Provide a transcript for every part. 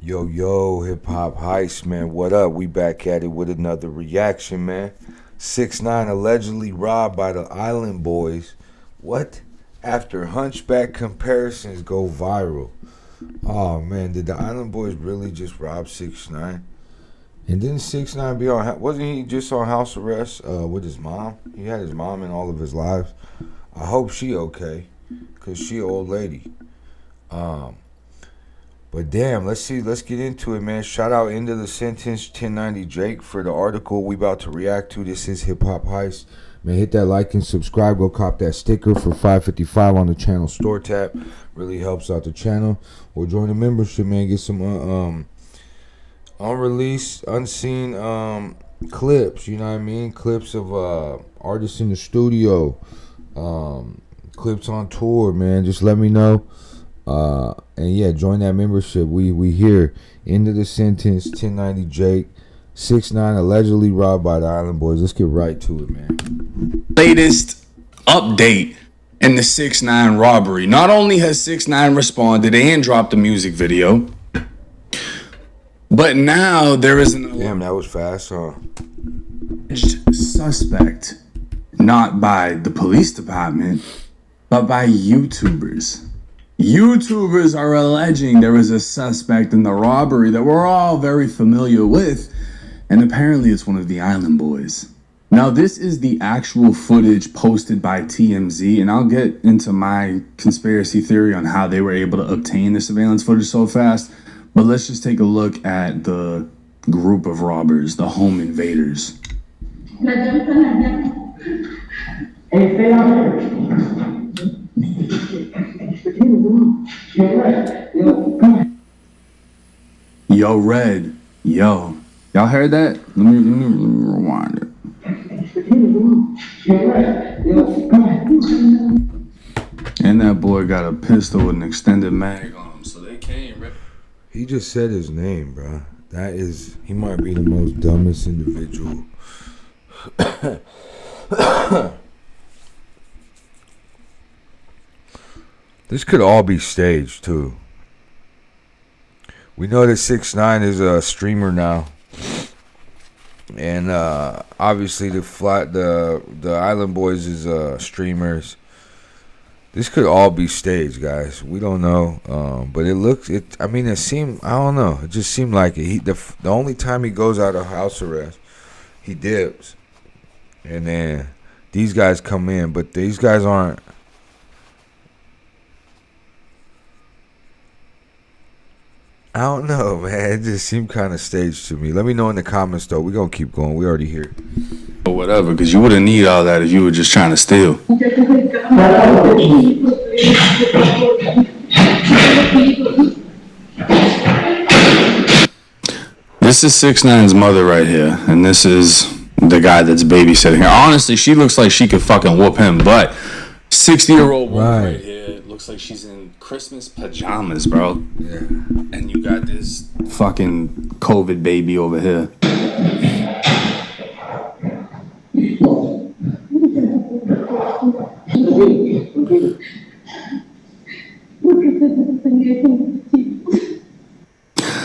Yo, hip hop heist, man. What up? We back at it with another reaction, man. 6ix9ine allegedly robbed by the Island Boys. What? After Hunchback comparisons go viral. Oh man, did the Island Boys really just rob 6ix9ine? And didn't 6ix9ine be on? Wasn't he just on house arrest with his mom? He had his mom in all of his lives. I hope she okay, cause she an old lady. But damn, let's get into it, man. Shout out End of the Sentence 1090 Jake for the article we about to react to. This is Hip Hop Heist. Man, hit that like and subscribe. Go cop that sticker for $5.55 on the channel store tab. Really helps out the channel. Or join the membership, man. Get some unreleased, unseen clips. You know what I mean? Clips of artists in the studio. Clips on tour, man. Just let me know. And yeah, join that membership. We here. End of the Sentence 1090 Jake. 6ix9ine allegedly robbed by the Island Boys. Let's get right to it, man. Latest update in the 6ix9ine robbery. Not only has 6ix9ine responded and dropped a music video, but now there is an damn, that was fast, huh? alleged suspect, not by the police department, but by YouTubers. YouTubers are alleging there is a suspect in the robbery that we're all very familiar with, and apparently it's one of the Island Boys. Now, this is the actual footage posted by TMZ, and I'll get into my conspiracy theory on how they were able to obtain the surveillance footage so fast, but let's just take a look at the group of robbers, the home invaders. Hey, stay out here. Yo, Red. Yo. Y'all heard that? Let me rewind it. And that boy got a pistol with an extended mag on him, so they came. He just said his name, bro. He might be the most dumbest individual. This could all be staged too. We know that 6ix9ine is a streamer now, and obviously the Island Boys is streamers. This could all be staged, guys. We don't know, but it seemed, I don't know. It just seemed like it. The only time he goes out of house arrest, he dips, and then these guys come in, but these guys aren't. I don't know, man. It just seemed kind of staged to me. Let me know in the comments, though. We're going to keep going. We already here. Or whatever, because you wouldn't need all that if you were just trying to steal. This is 6ix9ine's mother right here, and this is the guy that's babysitting her. Honestly, she looks like she could fucking whoop him, but 60-year-old woman right here looks like she's in Christmas pajamas, bro. Yeah. And you got this fucking COVID baby over here.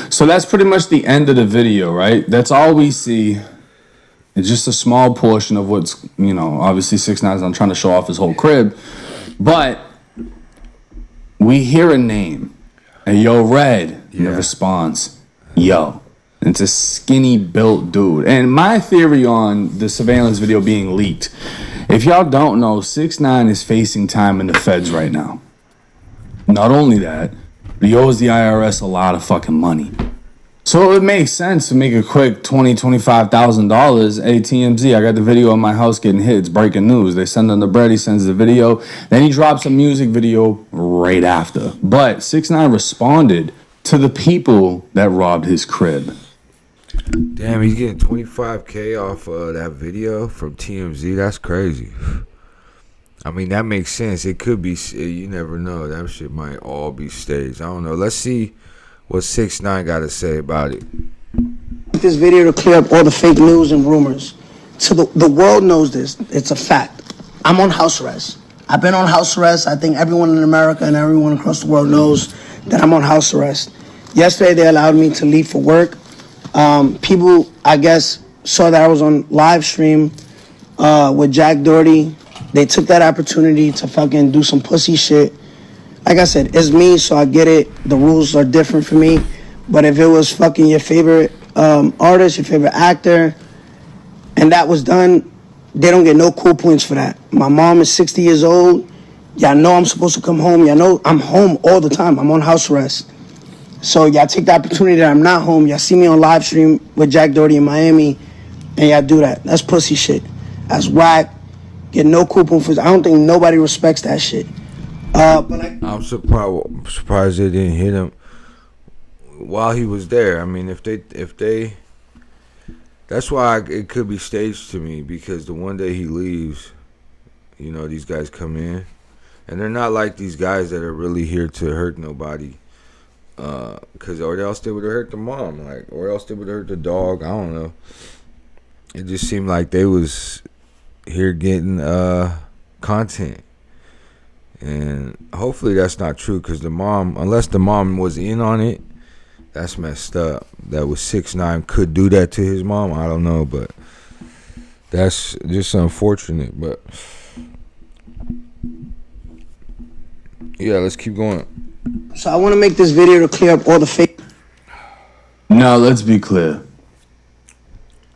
So that's pretty much the end of the video, right? That's all we see. It's just a small portion of what's, obviously 6ix9ine's not trying to show off his whole crib. But we hear a name. And Yo, Red, in the response, yo. It's a skinny built dude. And my theory on the surveillance video being leaked, if y'all don't know, 6ix9ine is facing time in the feds right now. Not only that, but he owes the IRS a lot of fucking money. So it would make sense to make a quick $20,000, $25,000. Hey, TMZ, I got the video of my house getting hit. It's breaking news. They send him the bread. He sends the video. Then he drops a music video right after. But 6ix9ine responded to the people that robbed his crib. Damn, he's getting $25K off that video from TMZ. That's crazy. I mean, that makes sense. It could be. You never know. That shit might all be staged. I don't know. Let's see what 6ix9ine got to say about it. This video to clear up all the fake news and rumors. So the world knows this. It's a fact. I'm on house arrest. I've been on house arrest. I think everyone in America and everyone across the world knows that I'm on house arrest. Yesterday they allowed me to leave for work. People, I guess, saw that I was on live stream with Jack Doherty. They took that opportunity to fucking do some pussy shit. Like I said, it's me, so I get it. The rules are different for me. But if it was fucking your favorite artist, your favorite actor, and that was done, they don't get no cool points for that. My mom is 60 years old. Y'all know I'm supposed to come home. Y'all know I'm home all the time. I'm on house arrest. So y'all take the opportunity that I'm not home. Y'all see me on live stream with Jack Doherty in Miami, and y'all do that. That's pussy shit. That's whack. Get no cool points for. I don't think nobody respects that shit. But like, I'm surprised they didn't hit him while he was there. I mean, if they, that's why it could be staged to me, because the one day he leaves, you know, these guys come in, and they're not like these guys that are really here to hurt nobody, because or else they would have hurt the mom, like, or else they would have hurt the dog. I don't know. It just seemed like they was here getting content. And hopefully that's not true, because the mom, unless the mom was in on it, that's messed up. That was 6ix9ine could do that to his mom. I don't know, but that's just unfortunate. But yeah, let's keep going. so I want to make this video to clear up all the fake. No, let's be clear.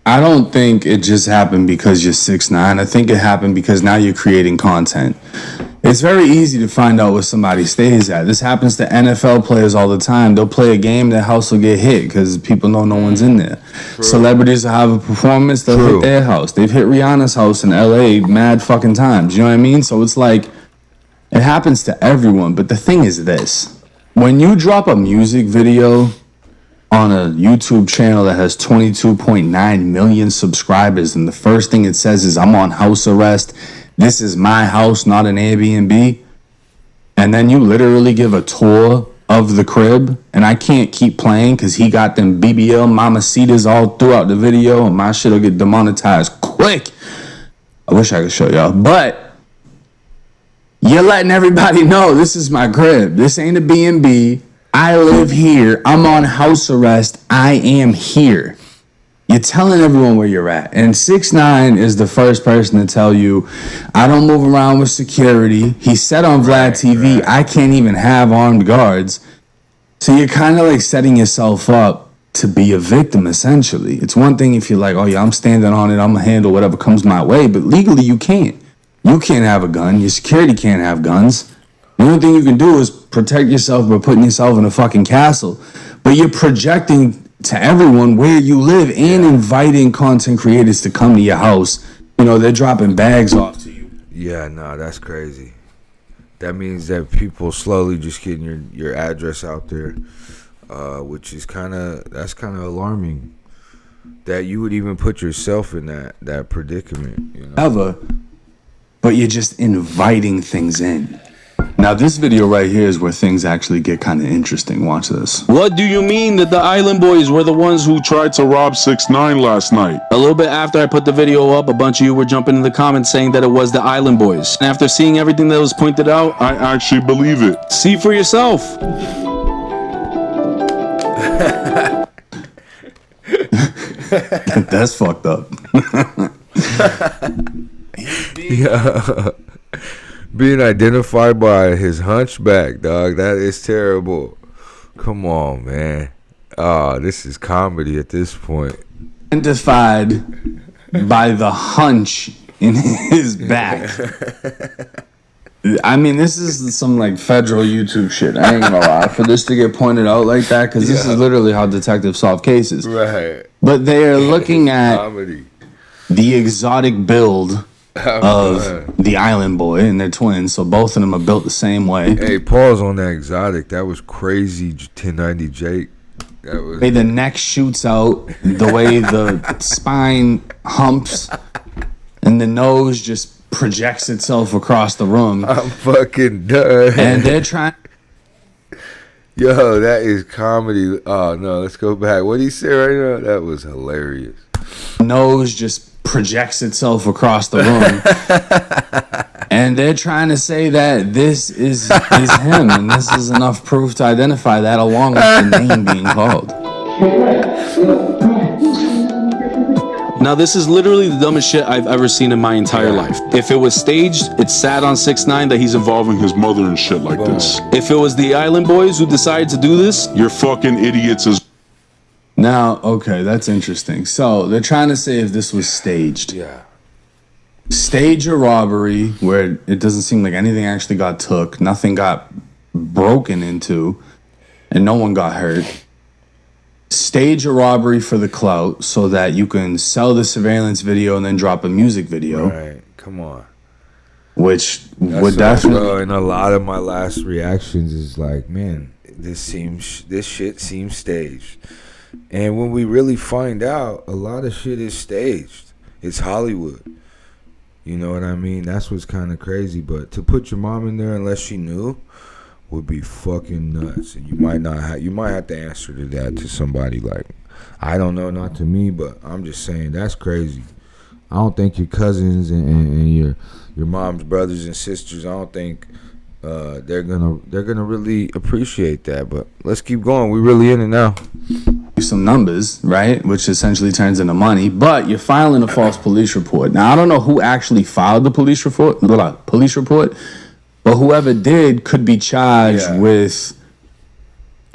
I don't think it just happened because you're 6ix9ine. I think it happened because now you're creating content. It's very easy to find out where somebody stays at. This happens to NFL players all the time. They'll play a game, their house will get hit because people know no one's in there. True. Celebrities will have a performance, they'll hit their house. They've hit Rihanna's house in LA mad fucking times. You know what I mean? So it's like, it happens to everyone. But the thing is this. When you drop a music video on a YouTube channel that has 22.9 million subscribers, and the first thing it says is, I'm on house arrest, this is my house, not an Airbnb, and then you literally give a tour of the crib, and I can't keep playing because he got them BBL mamacitas all throughout the video, and my shit will get demonetized quick. I wish I could show y'all, but you're letting everybody know this is my crib. This ain't a B&B. I live here. I'm on house arrest. I am here. You're telling everyone where you're at. And 6ix9ine is the first person to tell you, I don't move around with security. He said on Vlad TV, I can't even have armed guards. So you're kind of like setting yourself up to be a victim, essentially. It's one thing if you're like, oh yeah, I'm standing on it, I'm going to handle whatever comes my way. But legally, you can't. You can't have a gun. Your security can't have guns. The only thing you can do is protect yourself by putting yourself in a fucking castle. But you're projecting to everyone where you live and inviting content creators to come to your house. You know, they're dropping bags off to you. Yeah, no, that's crazy. That means that people slowly just getting your address out there, which is kind of alarming. That you would even put yourself in that predicament. You know? Ever, but you're just inviting things in. Now, this video right here is where things actually get kind of interesting. Watch this. What do you mean that the Island Boys were the ones who tried to rob 6ix9ine last night? A little bit after I put the video up, a bunch of you were jumping in the comments saying that it was the Island Boys. And after seeing everything that was pointed out, I actually believe it. See for yourself. That's fucked up. Yeah. Being identified by his hunchback, dog, that is terrible. Come on, man. Oh, this is comedy at this point. Identified by the hunch in his back. I mean, this is some like federal YouTube shit. I ain't gonna lie. For this to get pointed out like that, because this is literally how detectives solve cases. Right. But they are looking at comedy. The exotic build of the Island Boy, and they're twins, so both of them are built the same way. Hey, pause on that exotic. That was crazy, 1090 Jake. That was. The way the neck shoots out, the way the spine humps, and the nose just projects itself across the room. I'm fucking done. And they're trying. Yo, that is comedy. Oh no, let's go back. What did he say right now? That was hilarious. Nose just projects itself across the room. And they're trying to say that this is him, and this is enough proof to identify that, along with the name being called. Now, this is literally the dumbest shit I've ever seen in my entire life. If it was staged, it's sad on 6ix9ine that he's involving his mother and shit like this. If it was the Island Boys who decided to do this, you're fucking idiots as... Now, okay, that's interesting. So they're trying to say if this was staged. Yeah. Stage a robbery where it doesn't seem like anything actually got took, nothing got broken into, and no one got hurt. Stage a robbery for the clout so that you can sell the surveillance video and then drop a music video. Right. Come on. Which That's would definitely... and a lot of my last reactions is like, man, this shit seems staged. And when we really find out, a lot of shit is staged. It's Hollywood. You know what I mean? That's what's kind of crazy. But to put your mom in there unless she knew would be fucking nuts. And you might have to answer to that to somebody. Like, I don't know, not to me, but I'm just saying that's crazy. I don't think your cousins and your mom's brothers and sisters, I don't think they're gonna really appreciate that. But let's keep going. We really in it now. Some numbers, right, which essentially turns into money, but you're filing a false police report. Now, I don't know who actually filed the police report, but whoever did could be charged with,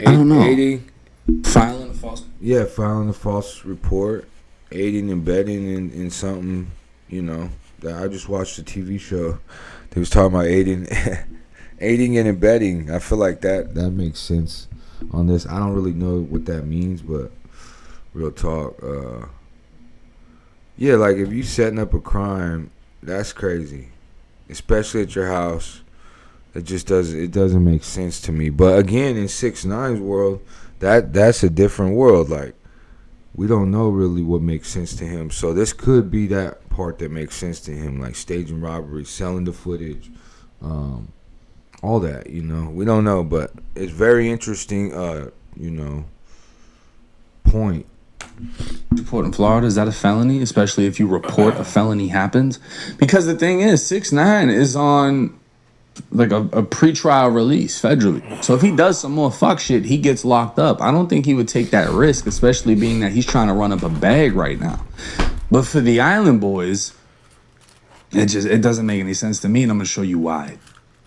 I don't know, filing a false report, aiding and abetting in something, you know. I just watched a TV show. They was talking about aiding and abetting. I feel like that makes sense on this. I don't really know what that means, but real talk, yeah, like if you setting up a crime, that's crazy, especially at your house. It just doesn't make sense to me. But again, in 6ix9ine's world, that's a different world. Like, we don't know really what makes sense to him. So this could be that part that makes sense to him, like staging robbery, selling the footage, all that, you know. We don't know, but it's very interesting, you know, point. Report in Florida, is that a felony? Especially if you report a felony happens? Because the thing is, 6ix9ine is on like a pre-trial release federally. So if he does some more fuck shit, he gets locked up. I don't think he would take that risk, especially being that he's trying to run up a bag right now. But for the Island Boys, it doesn't make any sense to me, and I'm gonna show you why.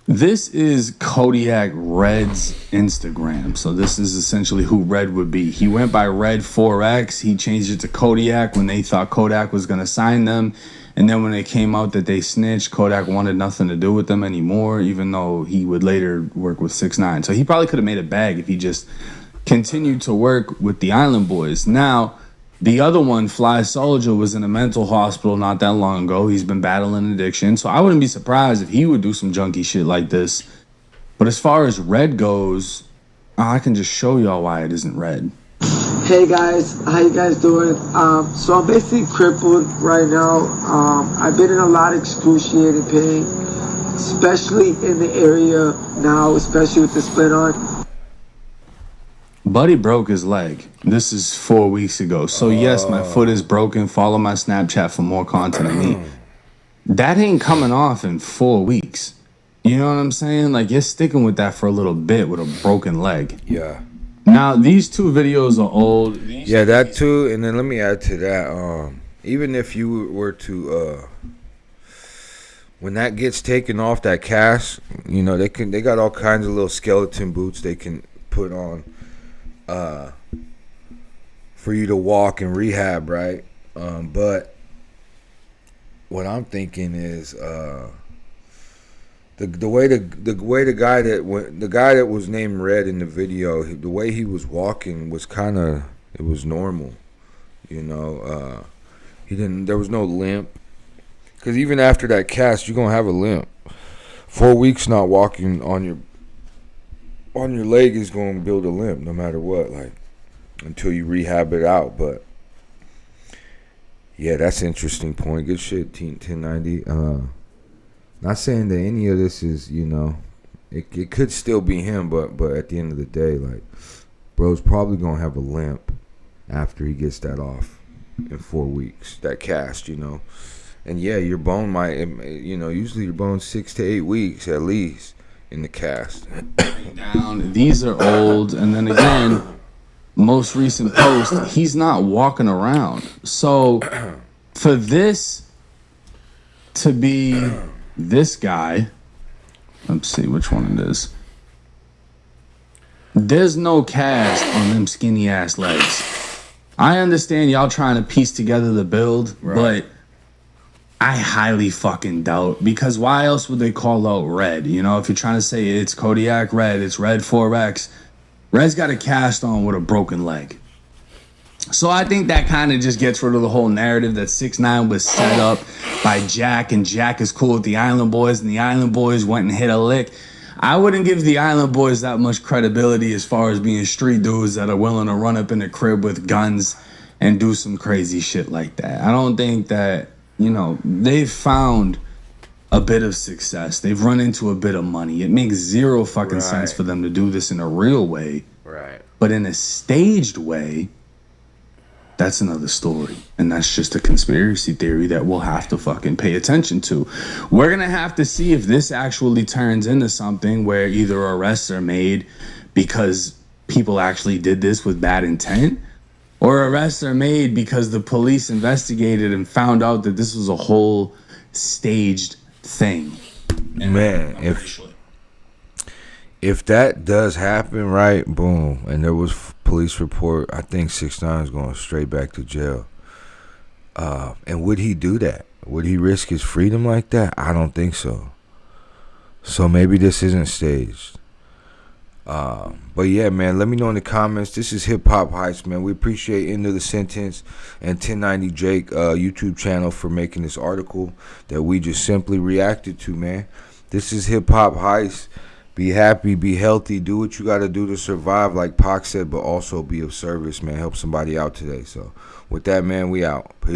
This is Kodiak Red's Instagram. So this is essentially who Red would be. He went by Red 4X. He changed it to Kodiak when they thought Kodak was going to sign them. And then when it came out that they snitched, Kodak wanted nothing to do with them anymore, even though he would later work with 6ix9ine. So he probably could have made a bag if he just continued to work with the Island Boys. Now, the other one, Fly Soldier, was in a mental hospital not that long ago. He's been battling addiction. So I wouldn't be surprised if he would do some junky shit like this. But as far as Red goes, I can just show y'all why it isn't Red. Hey guys, how you guys doing? So I'm basically crippled right now. I've been in a lot of excruciating pain, especially in the area now, especially with the split arm. Buddy broke his leg. This is 4 weeks ago. So yes, my foot is broken. Follow my Snapchat for more content of me. That ain't coming off in 4 weeks. You know what I'm saying? Like, you're sticking with that for a little bit with a broken leg. Yeah. Now, these two videos are old. Yeah, that too. And then let me add to that. Even if you were to, when that gets taken off, that cast, you know, they got all kinds of little skeleton boots they can put on. For you to walk and rehab, right? But what I'm thinking is the way the guy that was named Red in the video, the way he was walking was it was normal, you know. There was no limp, because even after that cast, you're gonna have a limp. 4 weeks not walking on your leg is going to build a limp no matter what, like, until you rehab it out. But yeah, that's an interesting point. Good shit, 1090. Not saying that any of this is, you know, it could still be him, but at the end of the day, like, bro's probably going to have a limp after he gets that off in 4 weeks, that cast, you know. And yeah, your bone might, usually your bone's 6 to 8 weeks at least in the cast. Down. These are old, and then again, most recent post, he's not walking around. So for this to be this guy, let's see which one it is. There's no cast on them skinny ass legs. I understand y'all trying to piece together the build, but I highly fucking doubt, because why else would they call out Red? You know, if you're trying to say it's Kodiak Red, it's Red 4X, Red's got a cast on with a broken leg. So I think that kind of just gets rid of the whole narrative that 6ix9ine was set up by Jack, and Jack is cool with the Island Boys, and the Island Boys went and hit a lick. I wouldn't give the Island Boys that much credibility as far as being street dudes that are willing to run up in the crib with guns and do some crazy shit like that. I don't think that, they've found a bit of success. They've run into a bit of money. It makes zero fucking sense for them to do this in a real way. Right. But in a staged way, that's another story. And that's just a conspiracy theory that we'll have to fucking pay attention to. We're going to have to see if this actually turns into something where either arrests are made because people actually did this with bad intent, or arrests are made because the police investigated and found out that this was a whole staged thing. Man, if that does happen, right, boom, and there was police report, I think 6ix9ine is going straight back to jail. And would he do that? Would he risk his freedom like that? I don't think so. So maybe this isn't staged. But yeah, man, let me know in the comments. This is Hip Hop Heist, man. We appreciate End of the Sentence and 1090 Drake YouTube channel for making this article that we just simply reacted to, man. This is Hip Hop Heist. Be happy, be healthy, do what you got to do to survive, like Pac said, but also be of service, man. Help somebody out today. So with that, man, we out. Peace.